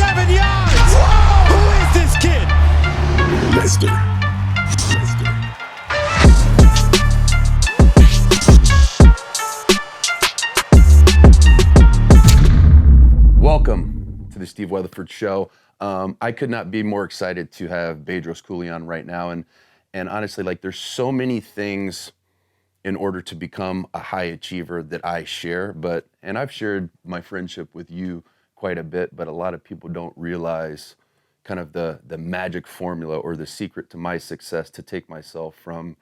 7 yards. Whoa! Who is this kid? Lester. Welcome to the Steve Weatherford Show. I could not be more excited to have Bedros Keuilian right now, and honestly, like, there's so many things in order to become a high achiever that I share, and I've shared my friendship with you quite a bit, but a lot of people don't realize kind of the magic formula or the secret to my success to take myself from,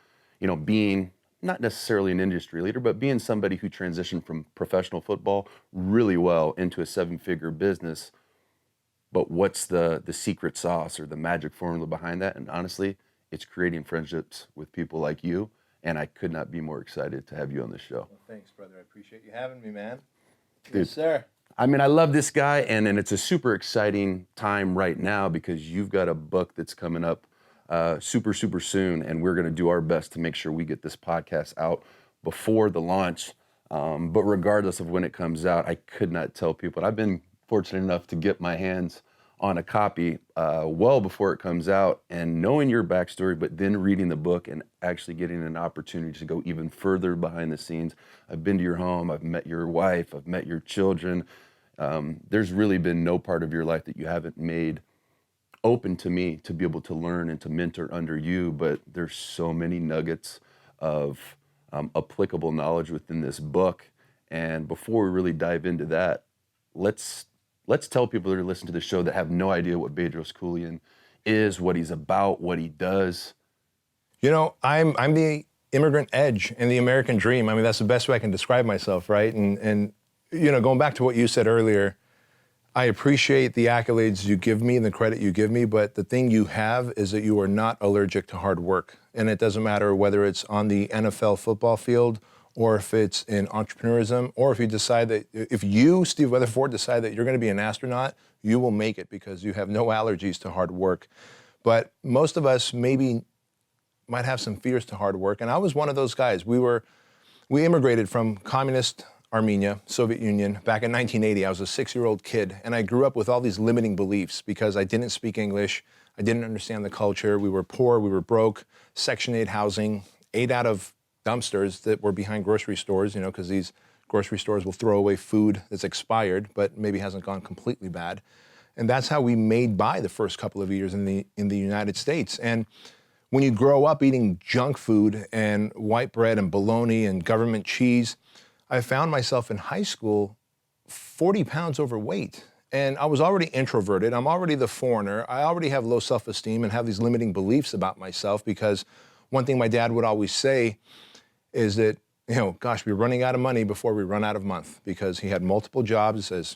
being not necessarily an industry leader, but being somebody who transitioned from professional football really well into a 7-figure business. But what's the secret sauce or the magic formula behind that? And honestly, it's creating friendships with people like you. And I could not be more excited to have you on the show. Well, thanks, brother. I appreciate you having me, man. Dude, yes, sir. I mean, I love this guy, and it's a super exciting time right now because you've got a book that's coming up super soon, and we're going to do our best to make sure we get this podcast out before the launch. But regardless of when it comes out, I could not tell people. I've been fortunate enough to get my hands on a copy well before it comes out, and knowing your backstory, but then reading the book and actually getting an opportunity to go even further behind the scenes. I've been to your home, I've met your wife, I've met your children. There's really been no part of your life that you haven't made open to me to be able to learn and to mentor under you, but there's so many nuggets of applicable knowledge within this book. And before we really dive into that, let's tell people that are listening to the show that have no idea what Bedros Keuilian is, what he's about, what he does. I'm the immigrant edge and the American dream. I mean, that's the best way I can describe myself, right? And going back to what you said earlier, I appreciate the accolades you give me and the credit you give me, but the thing you have is that you are not allergic to hard work. And it doesn't matter whether it's on the NFL football field or if it's in entrepreneurism, or if you decide that, if you, Steve Weatherford, decide that you're going to be an astronaut, you will make it because you have no allergies to hard work. But most of us maybe might have some fears to hard work, and I was one of those guys. We immigrated from communist Armenia, Soviet Union, back in 1980. I was a 6-year-old kid, and I grew up with all these limiting beliefs because I didn't speak English, I didn't understand the culture, we were poor, we were broke, Section 8 housing, ate out of dumpsters that were behind grocery stores, because these grocery stores will throw away food that's expired, but maybe hasn't gone completely bad. And that's how we made by the first couple of years in the United States. And when you grow up eating junk food and white bread and bologna and government cheese, I found myself in high school 40 pounds overweight. And I was already introverted. I'm already the foreigner. I already have low self-esteem and have these limiting beliefs about myself, because one thing my dad would always say is that, we're running out of money before we run out of month, because he had multiple jobs as,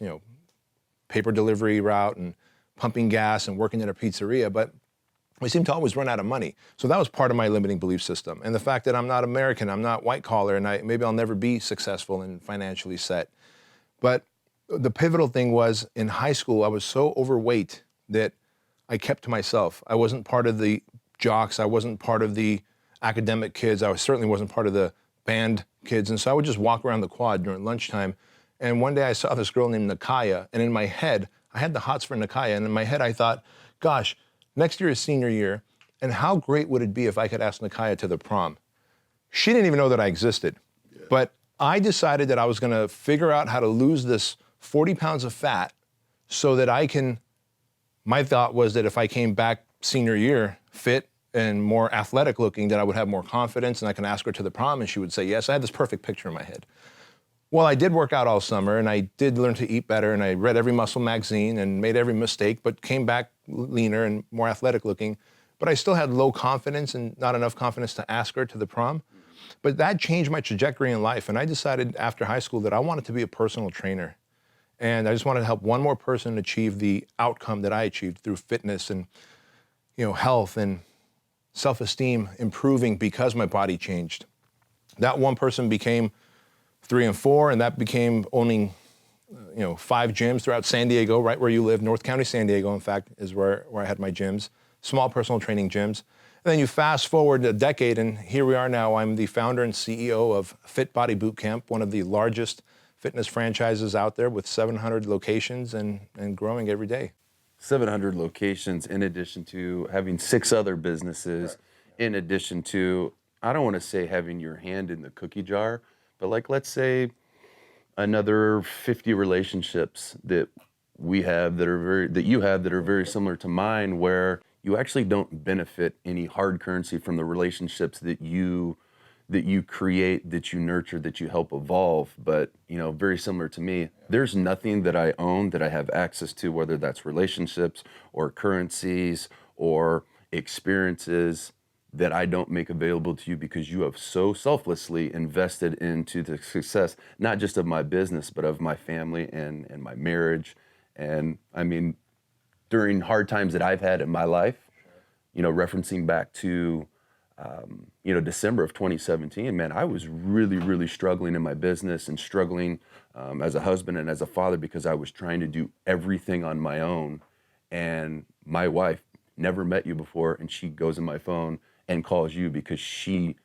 paper delivery route and pumping gas and working at a pizzeria, but we seemed to always run out of money. So that was part of my limiting belief system. And the fact that I'm not American, I'm not white collar, and maybe I'll never be successful and financially set. But the pivotal thing was, in high school, I was so overweight that I kept to myself. I wasn't part of the jocks. I wasn't part of the academic kids. I certainly wasn't part of the band kids. And so I would just walk around the quad during lunchtime. And one day I saw this girl named Nakaya. And in my head, I had the hots for Nakaya. And in my head, I thought, gosh, next year is senior year. And how great would it be if I could ask Nakaya to the prom? She didn't even know that I existed. Yeah. But I decided that I was going to figure out how to lose this 40 pounds of fat so that my thought was that if I came back senior year fit and more athletic looking, that I would have more confidence and I can ask her to the prom and she would say yes. I had this perfect picture in my head. Well, I did work out all summer and I did learn to eat better and I read every muscle magazine and made every mistake, but came back leaner and more athletic looking. But I still had low confidence and not enough confidence to ask her to the prom. But that changed my trajectory in life. And I decided after high school that I wanted to be a personal trainer. And I just wanted to help one more person achieve the outcome that I achieved through fitness and, health and self-esteem improving because my body changed. That one person became 3 and 4, and that became owning, 5 gyms throughout San Diego, right where you live. North County, San Diego, in fact, is where I had my gyms, small personal training gyms. And then you fast forward a decade, and here we are now. I'm the founder and CEO of Fit Body Boot Camp, one of the largest fitness franchises out there with 700 locations and growing every day. 700 locations, in addition to having 6 other businesses, in addition to, I don't want to say having your hand in the cookie jar, but like, let's say another 50 relationships that you have that are very similar to mine, where you actually don't benefit any hard currency from the relationships that you create, that you nurture, that you help evolve. But, very similar to me, there's nothing that I own that I have access to, whether that's relationships or currencies or experiences, that I don't make available to you, because you have so selflessly invested into the success, not just of my business, but of my family and my marriage. And I mean, during hard times that I've had in my life, referencing back to, December of 2017, man, I was really, really struggling in my business and struggling as a husband and as a father, because I was trying to do everything on my own. And my wife never met you before, and she goes in my phone and calls you, because she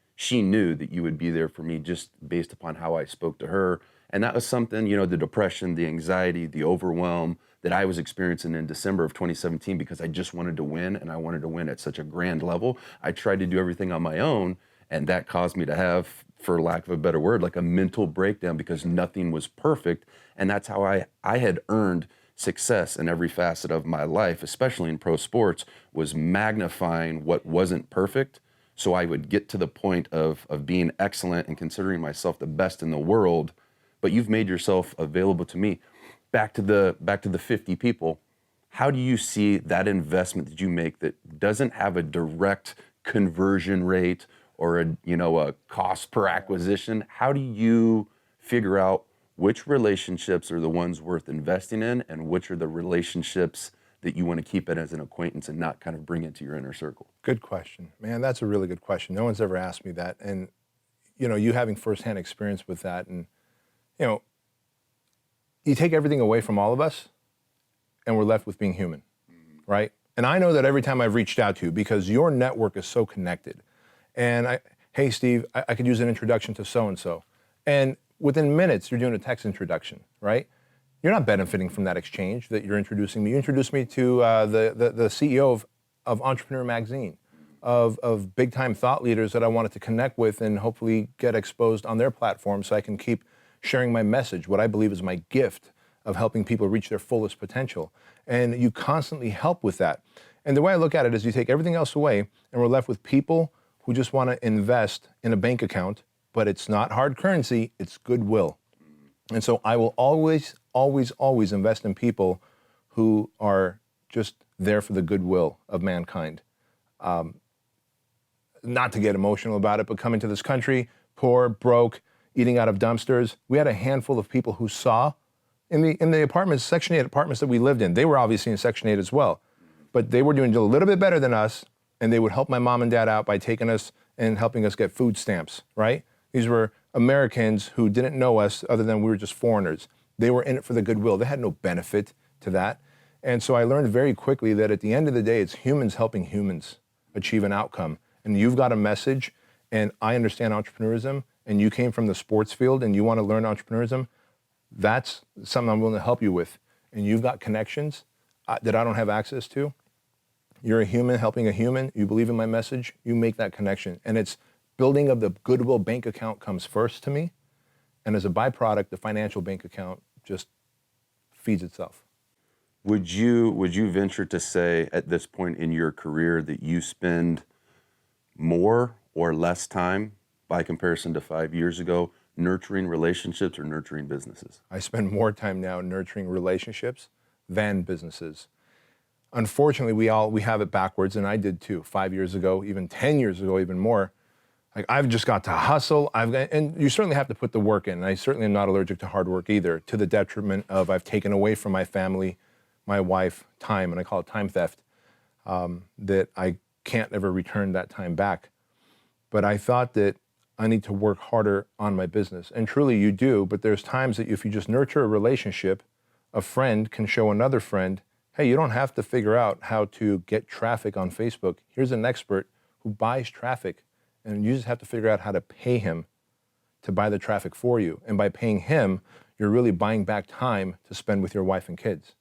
knew that you would be there for me, just based upon how I spoke to her. And that was something, the depression, the anxiety, the overwhelm that I was experiencing in December of 2017, because I just wanted to win, and I wanted to win at such a grand level. I tried to do everything on my own, and that caused me to have, for lack of a better word, like a mental breakdown, because nothing was perfect. And that's how I had earned success in every facet of my life, especially in pro sports, was magnifying what wasn't perfect, so I would get to the point of being excellent and considering myself the best in the world. But you've made yourself available to me. Back to the 50 people. How do you see that investment that you make, that doesn't have a direct conversion rate or a cost per acquisition? How do you figure out which relationships are the ones worth investing in, and which are the relationships that you want to keep it as an acquaintance and not kind of bring into your inner circle? Good question. Man, that's a really good question. No one's ever asked me that. And, you having firsthand experience with that, and, you take everything away from all of us, and we're left with being human, right? And I know that every time I've reached out to you, because your network is so connected, and hey, Steve, I could use an introduction to so-and-so. And within minutes, you're doing a text introduction, right? You're not benefiting from that exchange that you're introducing me. You introduced me to the CEO of Entrepreneur Magazine, of big-time thought leaders that I wanted to connect with and hopefully get exposed on their platform, so I can keep sharing my message, what I believe is my gift of helping people reach their fullest potential. And you constantly help with that. And the way I look at it is, you take everything else away, and we're left with people who just want to invest in a bank account, but it's not hard currency, it's goodwill. And so I will always, always, always invest in people who are just there for the goodwill of mankind. Not to get emotional about it, but coming to this country, poor, broke, eating out of dumpsters, we had a handful of people who saw in the apartments, Section 8 apartments that we lived in. They were obviously in Section 8 as well, but they were doing a little bit better than us, and they would help my mom and dad out by taking us and helping us get food stamps, right? These were Americans who didn't know us other than we were just foreigners. They were in it for the goodwill. They had no benefit to that. And so I learned very quickly that at the end of the day, it's humans helping humans achieve an outcome. And you've got a message, and I understand entrepreneurism, and you came from the sports field and you want to learn entrepreneurism, that's something I'm willing to help you with. And you've got connections that I don't have access to. You're a human helping a human. You believe in my message. You make that connection. And it's building of the goodwill bank account comes first to me. And as a byproduct, the financial bank account just feeds itself. Would you venture to say at this point in your career that you spend more or less time by comparison to 5 years ago nurturing relationships or nurturing businesses? I spend more time now nurturing relationships than businesses. Unfortunately, we have it backwards, and I did too. 5 years ago, even 10 years ago, even more. Like, I've just got to hustle. And you certainly have to put the work in. And I certainly am not allergic to hard work either, to the detriment of I've taken away from my family, my wife, time, and I call it time theft, that I can't ever return that time back. But I thought that I need to work harder on my business. And truly you do, but there's times that if you just nurture a relationship, a friend can show another friend, hey, you don't have to figure out how to get traffic on Facebook. Here's an expert who buys traffic, and you just have to figure out how to pay him to buy the traffic for you. And by paying him, you're really buying back time to spend with your wife and kids.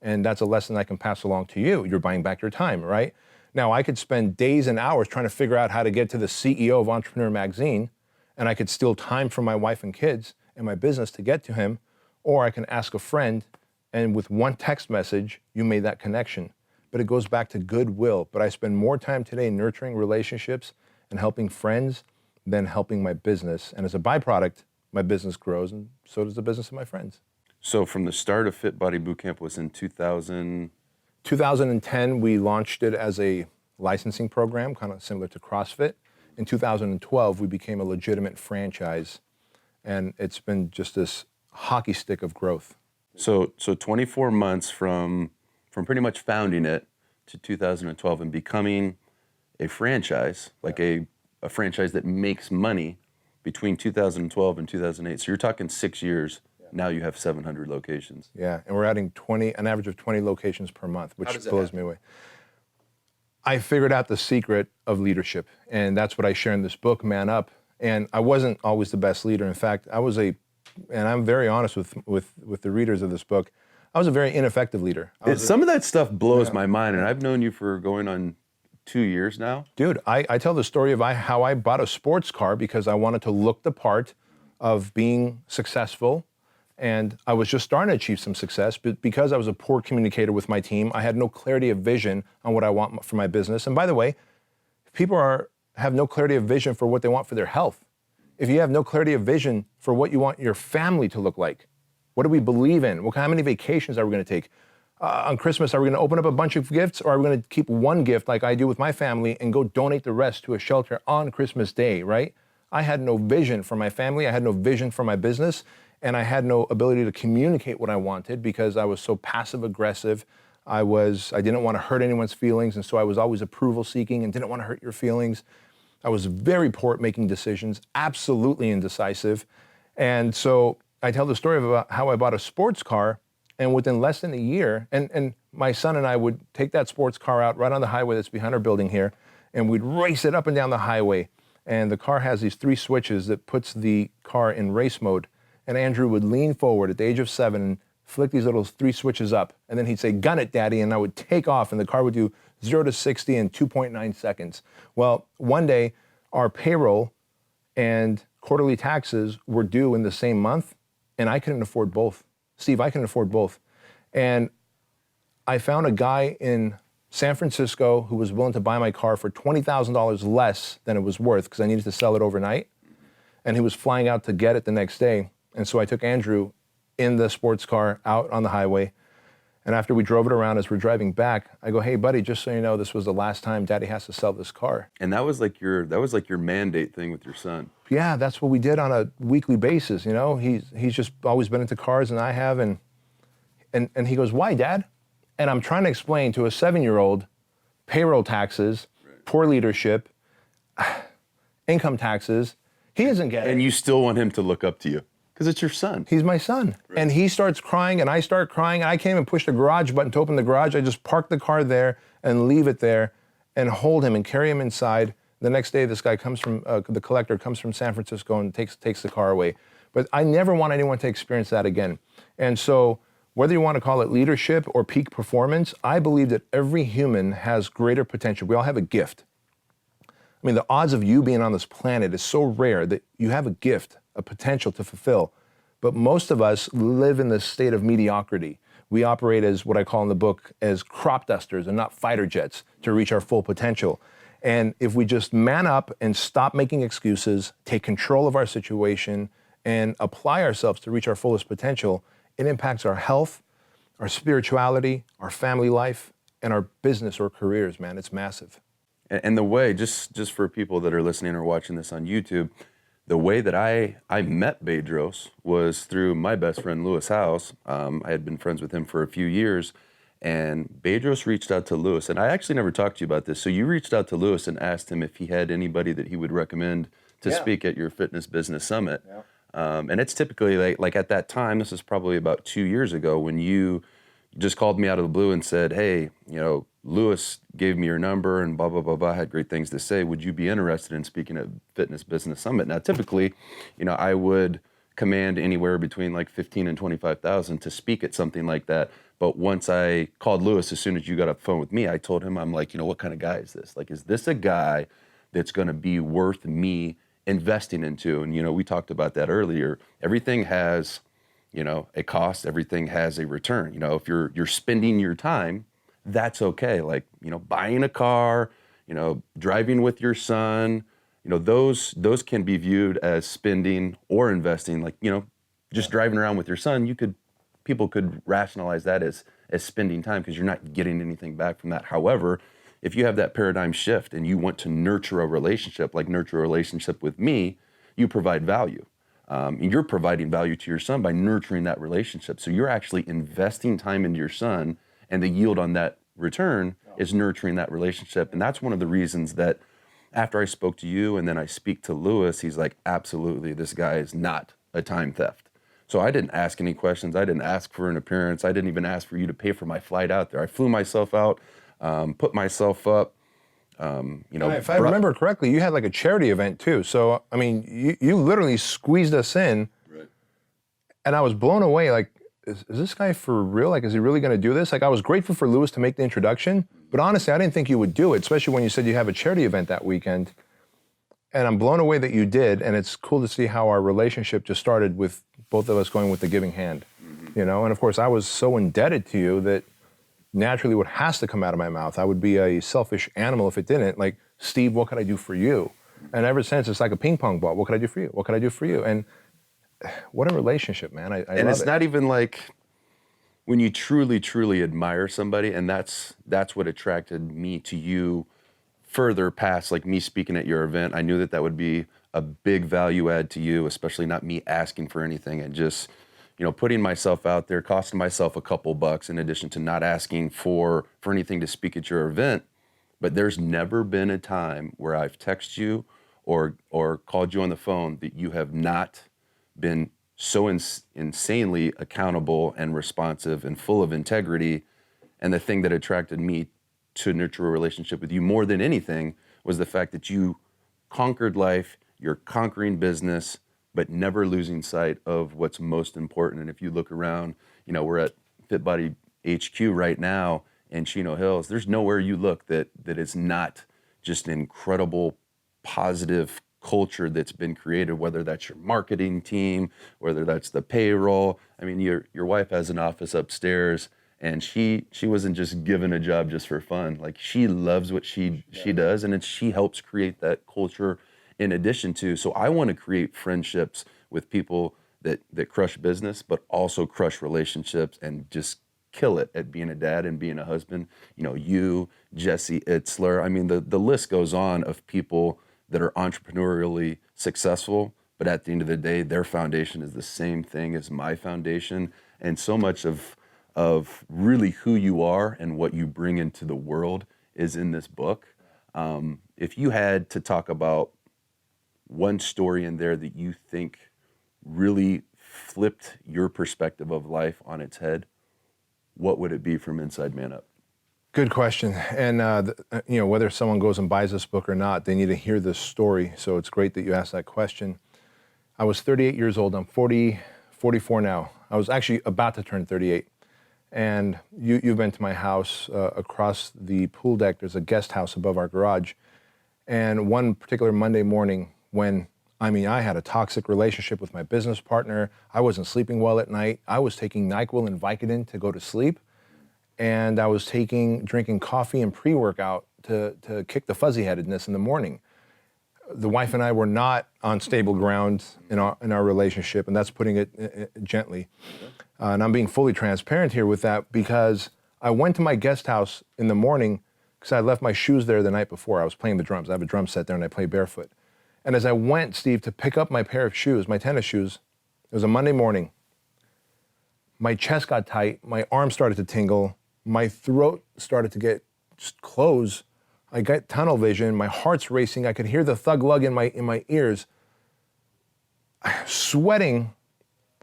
And that's a lesson I can pass along to you. You're buying back your time, right? Now, I could spend days and hours trying to figure out how to get to the CEO of Entrepreneur Magazine, and I could steal time from my wife and kids and my business to get to him, or I can ask a friend, and with one text message, you made that connection. But it goes back to goodwill. But I spend more time today nurturing relationships and helping friends than helping my business. And as a byproduct, my business grows, and so does the business of my friends. So from the start of Fit Body Bootcamp was in 2000? 2010, we launched it as a licensing program, kind of similar to CrossFit. In 2012, we became a legitimate franchise, and it's been just this hockey stick of growth. So 24 months from pretty much founding it to 2012 and becoming a franchise, like a franchise that makes money between 2012 and 2008. So you're talking 6 years. Now you have 700 locations. Yeah, and we're adding an average of 20 locations per month, which blows me away. I figured out the secret of leadership, and that's what I share in this book, Man Up. And I wasn't always the best leader. In fact, and I'm very honest with the readers of this book, I was a very ineffective leader. Some of that stuff blows my mind, and I've known you for going on 2 years now. Dude, I tell the story of how I bought a sports car because I wanted to look the part of being successful. And I was just starting to achieve some success, but because I was a poor communicator with my team, I had no clarity of vision on what I want for my business. And by the way, if people have no clarity of vision for what they want for their health, if you have no clarity of vision for what you want your family to look like, what do we believe in? How many vacations are we going to take? On Christmas, are we going to open up a bunch of gifts, or are we going to keep one gift like I do with my family and go donate the rest to a shelter on Christmas Day, right? I had no vision for my family. I had no vision for my business. And I had no ability to communicate what I wanted because I was so passive aggressive. I didn't want to hurt anyone's feelings, and so I was always approval seeking and didn't want to hurt your feelings. I was very poor at making decisions, absolutely indecisive. And so I tell the story about how I bought a sports car, and within less than a year, and my son and I would take that sports car out right on the highway that's behind our building here, and we'd race it up and down the highway. And the car has these 3 switches that puts the car in race mode. And Andrew would lean forward at the age of 7 and flick these little 3 switches up. And then he'd say, "Gun it, Daddy." And I would take off, and the car would do 0 to 60 in 2.9 seconds. Well, one day, our payroll and quarterly taxes were due in the same month, and I couldn't afford both. Steve, I couldn't afford both. And I found a guy in San Francisco who was willing to buy my car for $20,000 less than it was worth because I needed to sell it overnight. And he was flying out to get it the next day. And so I took Andrew in the sports car out on the highway. And after we drove it around, as we're driving back, I go, "Hey, buddy, just so you know, this was the last time Daddy has to sell this car." And that was like your mandate thing with your son. Yeah, that's what we did on a weekly basis. You know, he's just always been into cars, and I have. And he goes, "Why, Dad?" And I'm trying to explain to a 7-year-old payroll taxes, poor leadership, income taxes. He doesn't get it. And you still want him to look up to you. Because it's your son. He's my son. Right. And he starts crying, and I start crying. I can't even push the garage button to open the garage. I just park the car there and leave it there and hold him and carry him inside. The next day, this guy comes from, the collector comes from San Francisco and takes the car away. But I never want anyone to experience that again. And so whether you want to call it leadership or peak performance, I believe that every human has greater potential. We all have a gift. I mean, the odds of you being on this planet is so rare that you have a gift, a potential to fulfill. But most of us live in this state of mediocrity. We operate as what I call in the book as crop dusters and not fighter jets to reach our full potential. And if we just man up and stop making excuses, take control of our situation, and apply ourselves to reach our fullest potential, it impacts our health, our spirituality, our family life, and our business or careers, man. It's massive. And the way, just for people that are listening or watching this on YouTube, the way that I met Bedros was through my best friend, Lewis House. I had been friends with him for a few years, and Bedros reached out to Lewis. And I actually never talked to you about this. So you reached out to Lewis and asked him if he had anybody that he would recommend to speak at your Fitness Business Summit. Yeah. And it's typically like at that time, this is probably about 2 years ago, when you just called me out of the blue and said, "Hey, Lewis gave me your number and blah, blah, blah, blah, had great things to say. Would you be interested in speaking at Fitness Business Summit?" Now, typically, I would command anywhere between like 15 and 25,000 to speak at something like that. But once I called Lewis, as soon as you got off the phone with me, I told him, I'm like, what kind of guy is this? Like, is this a guy that's going to be worth me investing into? And, we talked about that earlier. Everything has, a cost. Everything has a return. If you're spending your time, that's okay. Like, buying a car, driving with your son, those can be viewed as spending or investing. Like, just driving around with your son, people could rationalize that as spending time because you're not getting anything back from that. However, if you have that paradigm shift and you want to nurture a relationship with me, you provide value. And you're providing value to your son by nurturing that relationship. So you're actually investing time into your son, and the yield on that return is nurturing that relationship. And that's one of the reasons that after I spoke to you and then I speak to Lewis, he's like, absolutely, this guy is not a time theft. So I didn't ask any questions. I didn't ask for an appearance. I didn't even ask for you to pay for my flight out there. I flew myself out, put myself up. If I remember correctly, you had like a charity event too. So, I mean, you literally squeezed us in. Right. And I was blown away. Like, is this guy for real? Like, is he really going to do this? Like, I was grateful for Lewis to make the introduction, but honestly, I didn't think you would do it, especially when you said you have a charity event that weekend. And I'm blown away that you did. And it's cool to see how our relationship just started with both of us going with the giving hand, And of course, I was so indebted to you that naturally what has to come out of my mouth, I would be a selfish animal if it didn't. Like, Steve, what could I do for you? And ever since, it's like a ping pong ball. What could I do for you? What could I do for you? And what a relationship, man. I and love it's it. not even like when you truly, truly admire somebody, and that's what attracted me to you further past like me speaking at your event. I knew that would be a big value add to you, especially not me asking for anything and just, putting myself out there, costing myself a couple bucks in addition to not asking for anything to speak at your event. But there's never been a time where I've texted you or called you on the phone that you have not been so insanely accountable and responsive and full of integrity. And the thing that attracted me to nurture a relationship with you more than anything was the fact that you conquered life, you're conquering business, but never losing sight of what's most important. And if you look around, we're at Fit Body HQ right now in Chino Hills. There's nowhere you look that is not just an incredible, positive culture that's been created, whether that's your marketing team, whether that's the payroll. I mean, your wife has an office upstairs, and she wasn't just given a job just for fun. Like, she loves what she does, and she helps create that culture in addition to. So I want to create friendships with people that crush business, but also crush relationships and just kill it at being a dad and being a husband. You, Jesse Itzler. I mean, the list goes on of people that are entrepreneurially successful, but at the end of the day, their foundation is the same thing as my foundation. And so much of really who you are and what you bring into the world is in this book. If you had to talk about one story in there that you think really flipped your perspective of life on its head, what would it be from Inside Man Up? Good question. And, whether someone goes and buys this book or not, they need to hear this story. So it's great that you asked that question. I was 38 years old. I'm 44 now. I was actually about to turn 38. And you've been to my house across the pool deck. There's a guest house above our garage. And one particular Monday morning when, I had a toxic relationship with my business partner. I wasn't sleeping well at night. I was taking NyQuil and Vicodin to go to sleep. And I was drinking coffee and pre-workout to kick the fuzzy-headedness in the morning. The wife and I were not on stable ground in our relationship, and that's putting it gently. And I'm being fully transparent here with that because I went to my guest house in the morning because I left my shoes there the night before. I was playing the drums. I have a drum set there, and I play barefoot. And as I went, Steve, to pick up my pair of shoes, my tennis shoes, it was a Monday morning. My chest got tight. My arms started to tingle. My throat started to get close. I got tunnel vision. My heart's racing. I could hear the thug lug in my ears. Sweating,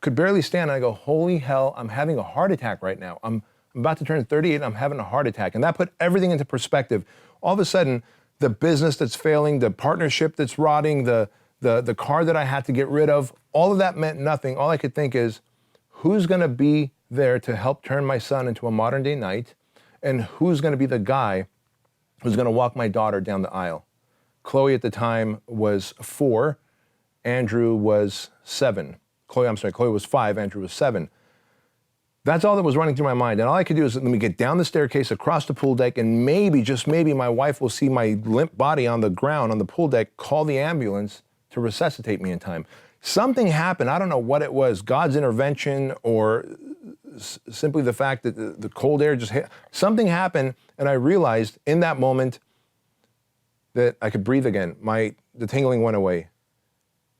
could barely stand. I go, holy hell, I'm having a heart attack right now. I'm about to turn 38 and I'm having a heart attack. And that put everything into perspective. All of a sudden, the business that's failing, the partnership that's rotting, the the car that I had to get rid of, all of that meant nothing. All I could think is, who's gonna be there to help turn my son into a modern day knight? And who's gonna be the guy who's gonna walk my daughter down the aisle? Chloe at the time was 4, Andrew was 7. Chloe was 5, Andrew was 7. That's all that was running through my mind. And all I could do is let me get down the staircase, across the pool deck, and maybe, just maybe, my wife will see my limp body on the ground on the pool deck, call the ambulance to resuscitate me in time. Something happened. I don't know what it was, God's intervention or simply the fact that the cold air just hit. Something happened, and I realized in that moment that I could breathe again. The tingling went away.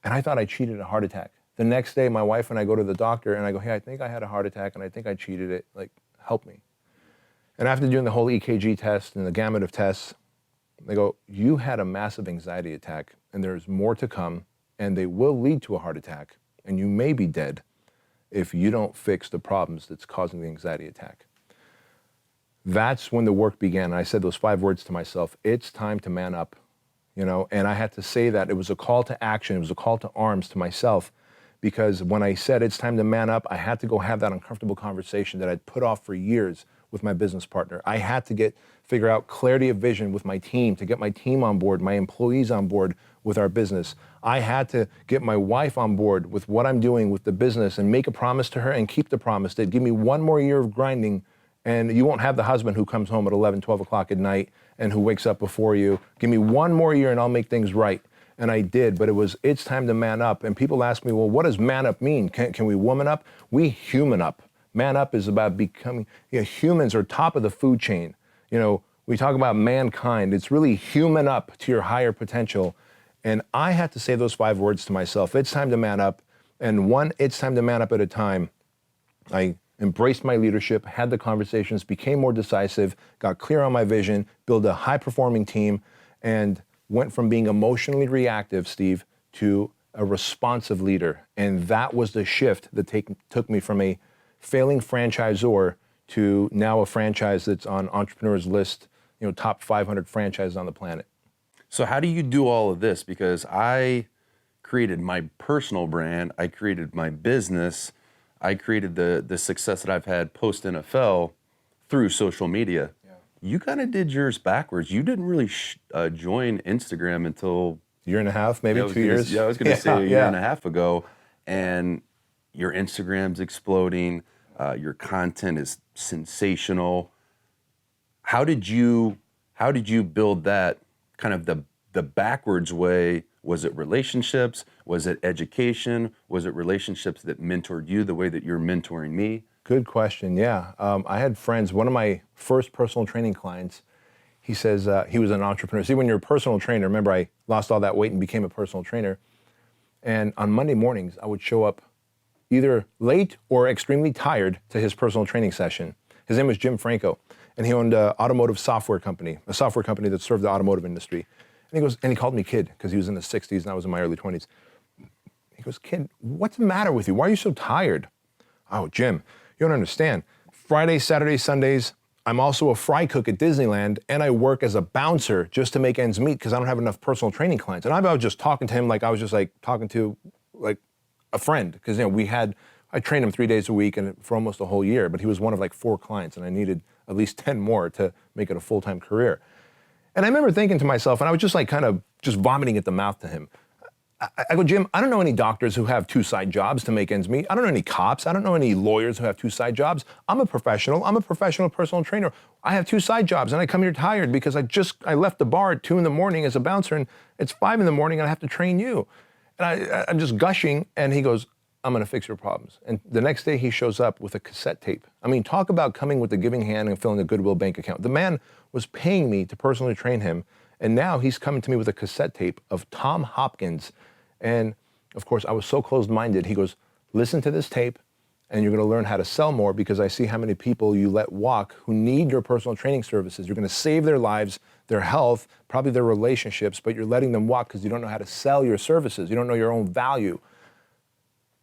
And I thought I cheated a heart attack. The next day, my wife and I go to the doctor, and I go, hey, I think I had a heart attack, and I think I cheated it. Like, help me. And after doing the whole EKG test and the gamut of tests, they go, you had a massive anxiety attack, and there's more to come, and they will lead to a heart attack, and you may be dead if you don't fix the problems that's causing the anxiety attack. That's when the work began. And I said those 5 words to myself, it's time to man up, and I had to say that. It was a call to action. It was a call to arms to myself. Because when I said it's time to man up, I had to go have that uncomfortable conversation that I'd put off for years with my business partner. I had to figure out clarity of vision with my team, to get my team on board, my employees on board with our business. I had to get my wife on board with what I'm doing with the business and make a promise to her and keep the promise that give me 1 more year of grinding, and you won't have the husband who comes home at 11, 12 o'clock at night and who wakes up before you. Give me 1 more year and I'll make things right. And I did, but it's time to man up. And people ask me, well, what does man up mean? Can we woman up? We human up. Man up is about becoming, humans are top of the food chain. We talk about mankind. It's really human up to your higher potential. And I had to say those 5 words to myself. It's time to man up. And it's time to man up at a time. I embraced my leadership, had the conversations, became more decisive, got clear on my vision, built a high-performing team, and went from being emotionally reactive, Steve, to a responsive leader. And that was the shift that took me from a failing franchisor to now a franchise that's on Entrepreneur's List, top 500 franchises on the planet. So how do you do all of this? Because I created my personal brand, I created my business, I created the success that I've had post-NFL through social media. You kind of did yours backwards. You didn't really join Instagram until... Year and a half, maybe 2 years. I was going to say a year and a half ago. And your Instagram's exploding. Your content is sensational. How did you build that kind of the backwards way? Was it relationships? Was it education? Was it relationships that mentored you the way that you're mentoring me? Good question, yeah. I had friends, one of my first personal training clients, he says, he was an entrepreneur. See, when you're a personal trainer, remember I lost all that weight and became a personal trainer. And on Monday mornings, I would show up either late or extremely tired to his personal training session. His name was Jim Franco, and he owned an automotive software company, a software company that served the automotive industry. And he called me kid, because he was in his 60s and I was in my early 20s. He goes, kid, what's the matter with you? Why are you so tired? Oh, Jim, you don't understand. Fridays, Saturdays, Sundays, I'm also a fry cook at Disneyland, and I work as a bouncer just to make ends meet because I don't have enough personal training clients. And I was just talking to him like I was just like talking to like a friend, because I trained him 3 days a week and for almost a whole year, but he was one of like 4 clients, and I needed at least 10 more to make it a full-time career. And I remember thinking to myself, and I was just like kind of just vomiting at the mouth to him. I go, Jim, I don't know any doctors who have 2 side jobs to make ends meet. I don't know any cops. I don't know any lawyers who have 2 side jobs. I'm a professional personal trainer. I have 2 side jobs, and I come here tired because I left the bar at 2 a.m. as a bouncer, and it's 5 a.m. and I have to train you. And I'm just gushing, and he goes, I'm gonna fix your problems. And the next day he shows up with a cassette tape. I mean, talk about coming with a giving hand and filling a Goodwill bank account. The man was paying me to personally train him, and now he's coming to me with a cassette tape of Tom Hopkins. And of course, I was so closed-minded. He goes, listen to this tape, and you're gonna learn how to sell more, because I see how many people you let walk who need your personal training services. You're gonna save their lives, their health, probably their relationships, but you're letting them walk because you don't know how to sell your services. You don't know your own value.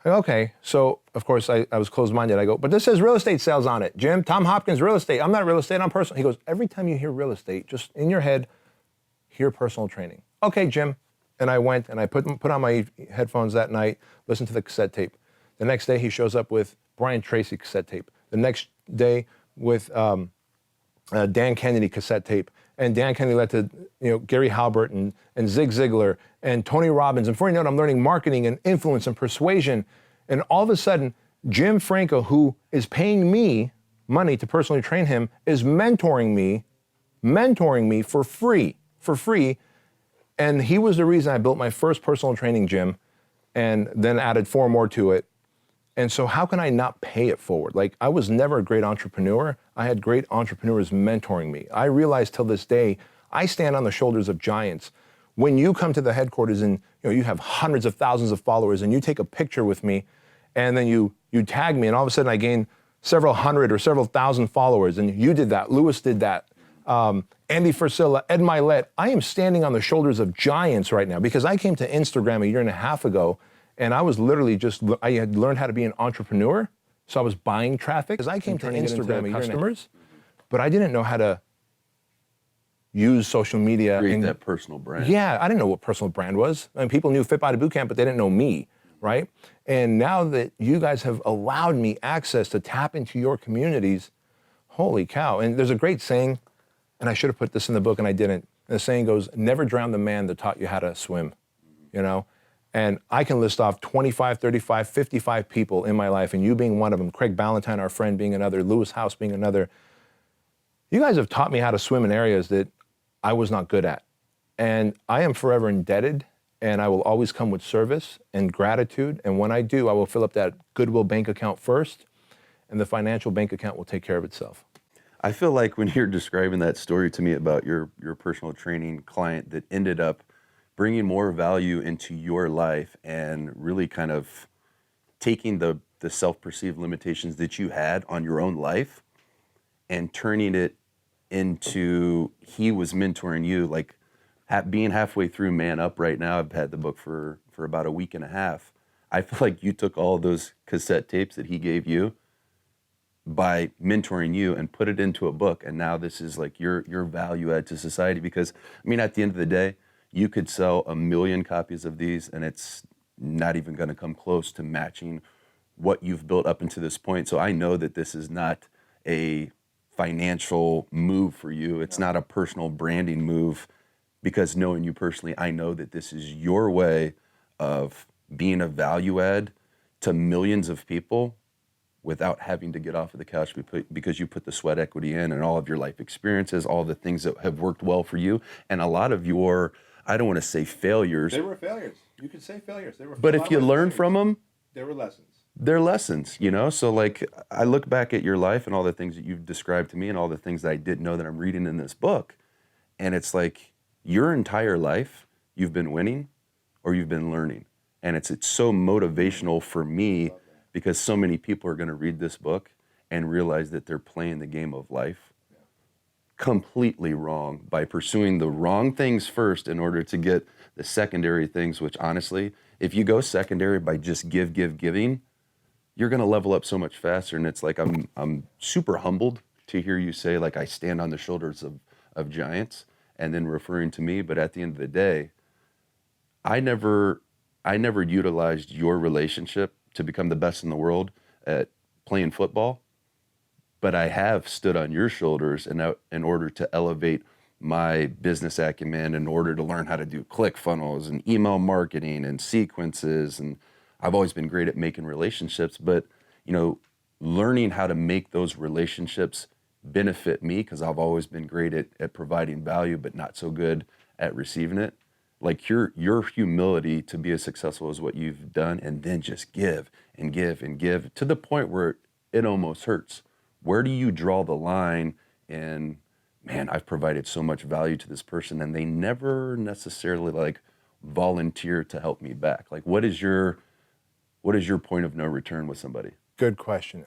Okay, so of course I was closed-minded. I go, but this says real estate sales on it. Jim, Tom Hopkins, real estate. I'm not real estate, I'm personal. He goes, every time you hear real estate, just in your head, hear personal training. Okay, Jim. And I went and I put on my headphones that night, listened to the cassette tape. The next day he shows up with Brian Tracy cassette tape. The next day with Dan Kennedy cassette tape. And Dan Kennedy led to Gary Halbert and Zig Ziglar and Tony Robbins. And before you know it, I'm learning marketing and influence and persuasion. And all of a sudden, Jim Franco, who is paying me money to personally train him, is mentoring me for free. And he was the reason I built my first personal training gym and then added 4 more to it. And so how can I not pay it forward? Like, I was never a great entrepreneur. I had great entrepreneurs mentoring me. I realize till this day, I stand on the shoulders of giants. When you come to the headquarters and you have hundreds of thousands of followers and you take a picture with me and then you tag me and all of a sudden I gain several hundred or several thousand followers, and you did that, Lewis did that, Andy Frisella, Ed Milet. I am standing on the shoulders of giants right now because I came to Instagram a year and a half ago and I was literally I had learned how to be an entrepreneur, so I was buying traffic. Because I came to Instagram as customers, but I didn't know how to use social media. Create that personal brand. Yeah, I didn't know what personal brand was. I mean, people knew Fit Body Bootcamp, but they didn't know me, right? And now that you guys have allowed me access to tap into your communities, holy cow. And there's a great saying, and I should have put this in the book and I didn't. And the saying goes, never drown the man that taught you how to swim, And I can list off 25, 35, 55 people in my life, and you being one of them, Craig Ballantyne, our friend, being another, Lewis House being another. You guys have taught me how to swim in areas that I was not good at. And I am forever indebted, and I will always come with service and gratitude. And when I do, I will fill up that Goodwill bank account first, and the financial bank account will take care of itself. I feel like when you're describing that story to me about your personal training client that ended up bringing more value into your life and really kind of taking the self-perceived limitations that you had on your own life and turning it into, he was mentoring you, like being halfway through Man Up right now. I've had the book for about a week and a half. I feel like you took all those cassette tapes that he gave you by mentoring you and put it into a book. And now this is like your value add to society, because I mean, at the end of the day, you could sell 1 million copies of these and it's not even going to come close to matching what you've built up until this point. So I know that this is not a financial move for you. It's not a personal branding move, because knowing you personally, I know that this is your way of being a value add to millions of people without having to get off of the couch, because you put the sweat equity in and all of your life experiences, all the things that have worked well for you. And a lot of your, I don't want to say failures. They were failures. You could say failures. They were. But if you learn from them, they were lessons. They're lessons, So like, I look back at your life and all the things that you've described to me and all the things that I didn't know that I'm reading in this book. And it's like your entire life, you've been winning or you've been learning. And it's so motivational for me, because so many people are going to read this book and realize that they're playing the game of life completely wrong by pursuing the wrong things first in order to get the secondary things, which honestly, if you go secondary by just giving, you're going to level up so much faster. And it's like, I'm super humbled to hear you say, like, I stand on the shoulders of giants, and then referring to me. But at the end of the day, I never utilized your relationship to become the best in the world at playing football, but I have stood on your shoulders in order to elevate my business acumen, in order to learn how to do ClickFunnels and email marketing and sequences. And I've always been great at making relationships, but learning how to make those relationships benefit me, because I've always been great at providing value, but not so good at receiving it. Like your humility to be as successful as what you've done, and then just give and give and give to the point where it almost hurts. Where do you draw the line? And man, I've provided so much value to this person and they never necessarily like volunteer to help me back. Like, what is your point of no return with somebody? Good question.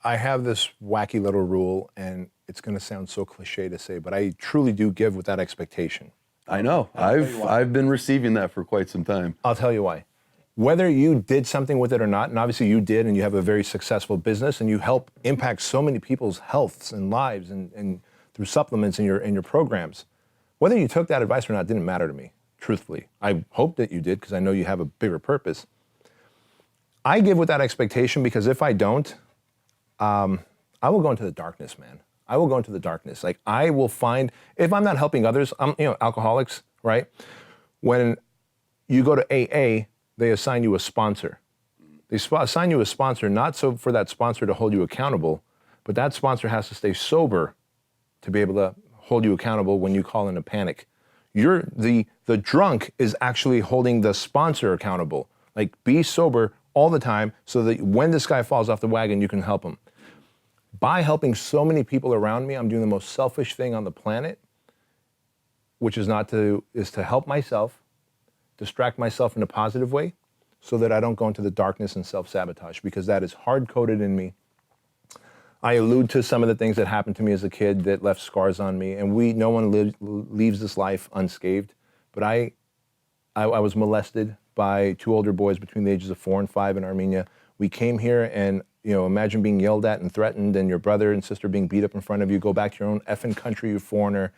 I have this wacky little rule, and it's going to sound so cliche to say, but I truly do give without expectation. I know. I've been receiving that for quite some time. I'll tell you why. Whether you did something with it or not, and obviously you did, and you have a very successful business, and you help impact so many people's healths and lives, and through supplements in your programs. Whether you took that advice or not didn't matter to me. truthfully. I hope that you did because I know you have a bigger purpose. I give with that expectation because if I don't, I will go into the darkness, man. I will go into the darkness. Like I will find, if I'm not helping others, alcoholics, right? When you go to AA, they assign you a sponsor. They assign you a sponsor, not so for that sponsor to hold you accountable, but that sponsor has to stay sober to be able to hold you accountable when you call in a panic. The drunk is actually holding the sponsor accountable. Like be sober all the time so that when this guy falls off the wagon, you can help him. By helping so many people around me, I'm doing the most selfish thing on the planet, which is to help myself, distract myself in a positive way so that I don't go into the darkness and self-sabotage because that is hard-coded in me. I allude to some of the things that happened to me as a kid that left scars on me, and no one leaves this life unscathed, but I was molested by 2 older boys between the ages of 4 and 5 in Armenia. We came here and, imagine being yelled at and threatened and your brother and sister being beat up in front of you. Go back to your own effing country, you foreigner.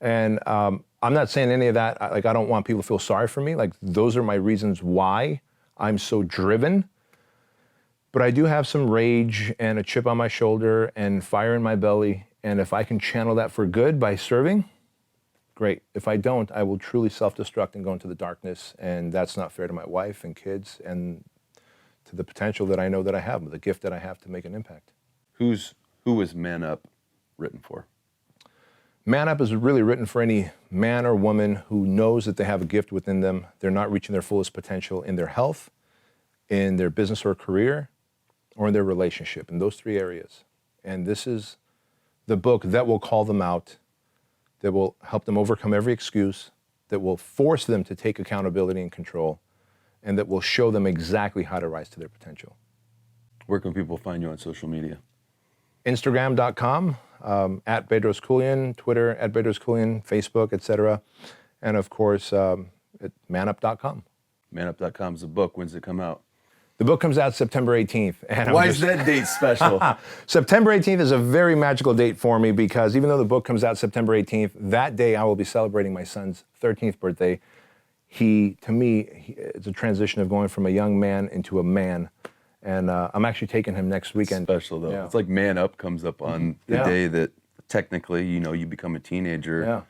And I'm not saying any of that. I don't want people to feel sorry for me. Like, those are my reasons why I'm so driven. But I do have some rage and a chip on my shoulder and fire in my belly. And if I can channel that for good by serving, great. If I don't, I will truly self-destruct and go into the darkness. And that's not fair to my wife and kids and to the potential that I know that I have, the gift that I have to make an impact. Who is Man Up written for? Man Up is really written for any man or woman who knows that they have a gift within them. They're not reaching their fullest potential in their health, in their business or career, or in their relationship, in those 3 areas. And this is the book that will call them out, that will help them overcome every excuse, that will force them to take accountability and control, and that will show them exactly how to rise to their potential. Where can people find you on social media? Instagram.com, at Bedros Keuilian, Twitter at Bedros Keuilian, Facebook, etc. And of course, at manup.com. Manup.com is a book. When's it come out? The book comes out September 18th. And Why is that date special? September 18th is a very magical date for me because even though the book comes out September 18th, that day I will be celebrating my son's 13th birthday. It's a transition of going from a young man into a man. And I'm actually taking him next weekend. Special though. Yeah. It's like Man Up comes up on the day that technically, you become a teenager.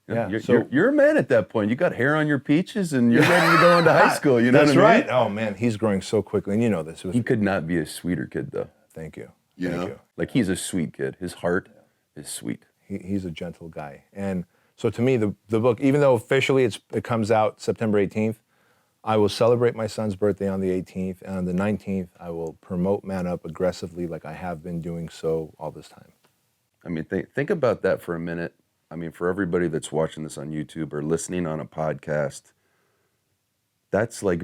Yeah. You're a man at that point. You got hair on your peaches and you're ready to go into high school. You know That's what I mean? right. Oh man, he's growing so quickly. And you know this. He could not be a sweeter kid though. Thank you. Thank you. Like he's a sweet kid. His heart is sweet. He's a gentle guy. And so to me, the book, even though officially it comes out September 18th, I will celebrate my son's birthday on the 18th, and on the 19th, I will promote Man Up aggressively like I have been doing so all this time. I mean, think about that for a minute. I mean, for everybody that's watching this on YouTube or listening on a podcast, that's like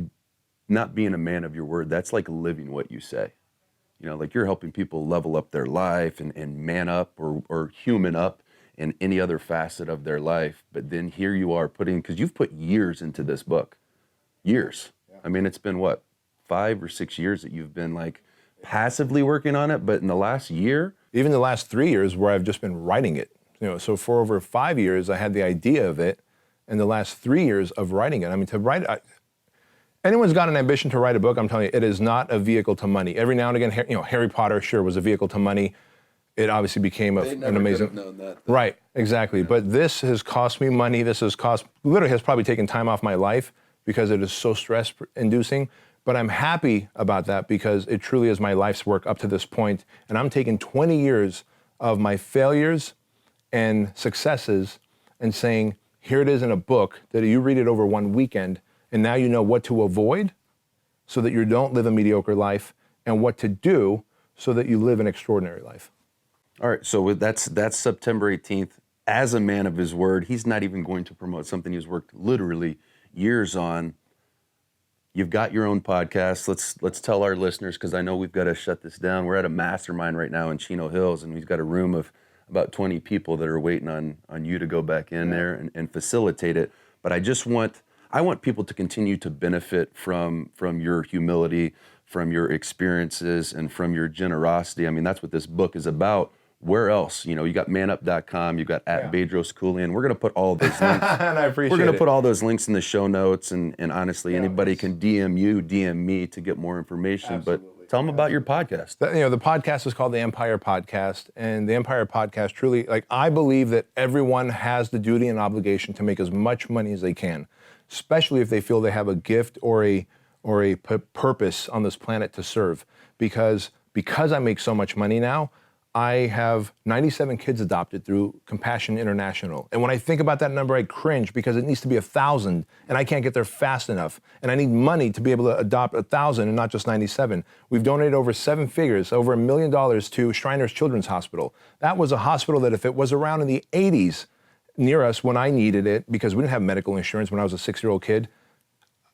not being a man of your word. That's like living what you say. Like you're helping people level up their life and man up or human up in any other facet of their life. But then here you are because you've put years into this book. Years. Yeah. I mean, it's been 5 or 6 years that you've been like passively working on it, but in the last year? Even the last 3 years where I've just been writing it. So for over 5 years, I had the idea of it, and the last 3 years of writing it. I mean, to write, anyone's got an ambition to write a book, I'm telling you, it is not a vehicle to money. Every now and again, Harry Potter, sure, was a vehicle to money. It obviously became an amazing. Could have known that, though. Right, exactly. Yeah. But this has cost me money. This has probably taken time off my life because it is so stress-inducing. But I'm happy about that because it truly is my life's work up to this point. And I'm taking 20 years of my failures and successes and saying, here it is in a book that you read it over one weekend, and now you know what to avoid so that you don't live a mediocre life, and what to do so that you live an extraordinary life. All right, so that's September 18th. As a man of his word, he's not even going to promote something he's worked literally years on. You've got your own podcast. Let's tell our listeners, because I know we've got to shut this down. We're at a mastermind right now in Chino Hills, and we've got a room of about 20 people that are waiting on you to go back in there and facilitate it. But I want people to continue to benefit from your humility, from your experiences, and from your generosity. I mean, that's what this book is about. where else? You got manup.com, you've got at Bedros Keuilian. We're going to put all of those links. And I appreciate We're going to it. put all those links in the show notes. And honestly, anybody can DM me to get more information. Absolutely. But tell them about your podcast. The podcast is called the Empire Podcast. And the Empire Podcast truly, I believe that everyone has the duty and obligation to make as much money as they can, especially if they feel they have a gift or a purpose on this planet to serve. Because I make so much money now, I have 97 kids adopted through Compassion International. And when I think about that number, I cringe because it needs to be 1,000 and I can't get there fast enough. And I need money to be able to adopt 1,000 and not just 97. We've donated over 7 figures, over $1 million to Shriners Children's Hospital. That was a hospital that if it was around in the 80s near us when I needed it, because we didn't have medical insurance when I was a 6-year-old kid,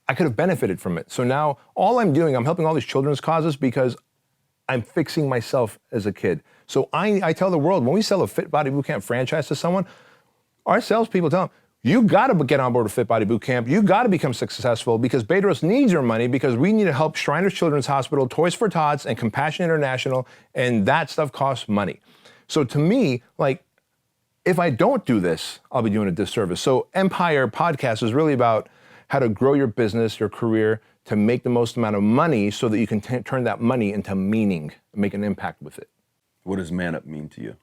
I could have benefited from it. So now all I'm doing, I'm helping all these children's causes because I'm fixing myself as a kid. So I tell the world, when we sell a Fit Body Bootcamp franchise to someone, our salespeople tell them, you got to get on board with Fit Body Bootcamp. You got to become successful because Bedros needs your money because we need to help Shriners Children's Hospital, Toys for Tots, and Compassion International, and that stuff costs money. So to me, if I don't do this, I'll be doing a disservice. So Empire Podcast is really about how to grow your business, your career, to make the most amount of money so that you can turn that money into meaning and make an impact with it. What does man up mean to you?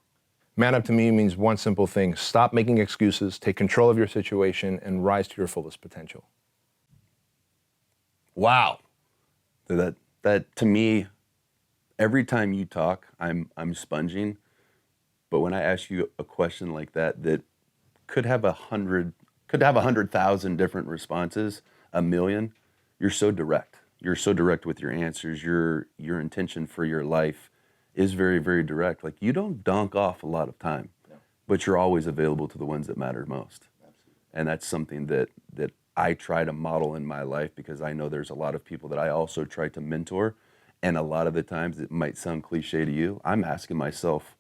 Man up to me means one simple thing: stop making excuses, take control of your situation, and rise to your fullest potential. Wow. That to me, every time you talk, I'm sponging. But when I ask you a question like that could have 100,000 different responses, 1 million, you're so direct. You're so direct with your answers. Your intention for your life is very, very direct. You don't donk off a lot of time, but you're always available to the ones that matter most. Absolutely. And that's something that I try to model in my life because I know there's a lot of people that I also try to mentor. And a lot of the times it might sound cliche to you. I'm asking myself,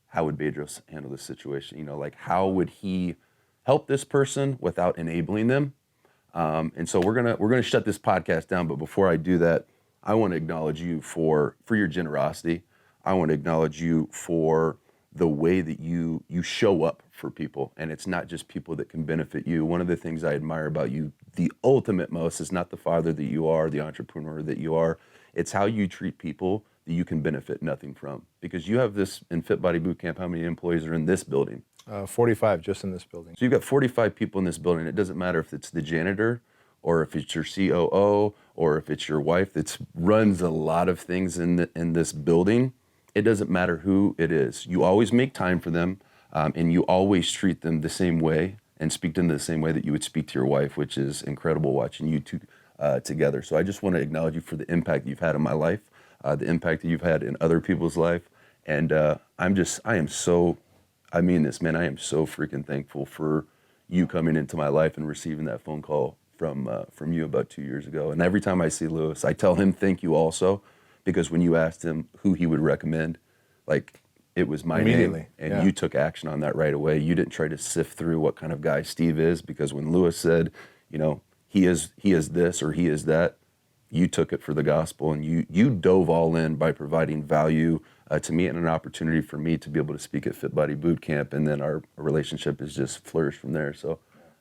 how would Bedros handle this situation? How would he help this person without enabling them? And so we're gonna shut this podcast down. But before I do that, I want to acknowledge you for your generosity. I want to acknowledge you for the way that you show up for people. And it's not just people that can benefit you. One of the things I admire about you, the ultimate most, is not the father that you are, the entrepreneur that you are. It's how you treat people that you can benefit nothing from. Because you have this, in Fit Body Bootcamp, how many employees are in this building? 45 just in this building. So you've got 45 people in this building. It doesn't matter if it's the janitor or if it's your COO or if it's your wife that runs a lot of things in this building. It doesn't matter who it is. You always make time for them, and you always treat them the same way and speak to them the same way that you would speak to your wife, which is incredible watching you two together. So I just want to acknowledge you for the impact you've had in my life, the impact that you've had in other people's life. And I am so freaking thankful for you coming into my life and receiving that phone call from you about 2 years ago. And every time I see Lewis, I tell him thank you also, because when you asked him who he would recommend, it was my name, and you took action on that right away. You didn't try to sift through what kind of guy Steve is, because when Lewis said, he is this or he is that, you took it for the gospel, and you dove all in by providing value to me and an opportunity for me to be able to speak at Fit Body Bootcamp, and then our relationship has just flourished from there. So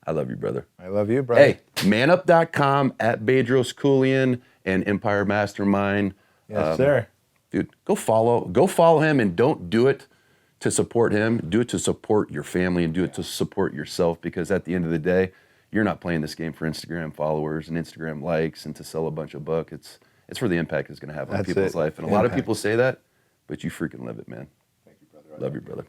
I love you, brother. I love you, brother. Hey, manup.com, at Bedros Keuilian, and Empire Mastermind. Yes, sir. Dude, go follow him, and don't do it to support him. Do it to support your family, and do it to support yourself, because at the end of the day, you're not playing this game for Instagram followers and Instagram likes and to sell a bunch of book. It's for the impact it's going to have on people's life. And a lot of people say that, but you freaking live it, man. Thank you, brother. Love you, brother.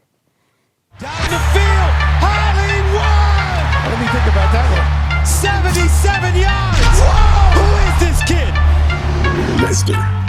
Down the field, Hollywood! Let me think about that one. 77 yards! Whoa! Who is this kid? Mister.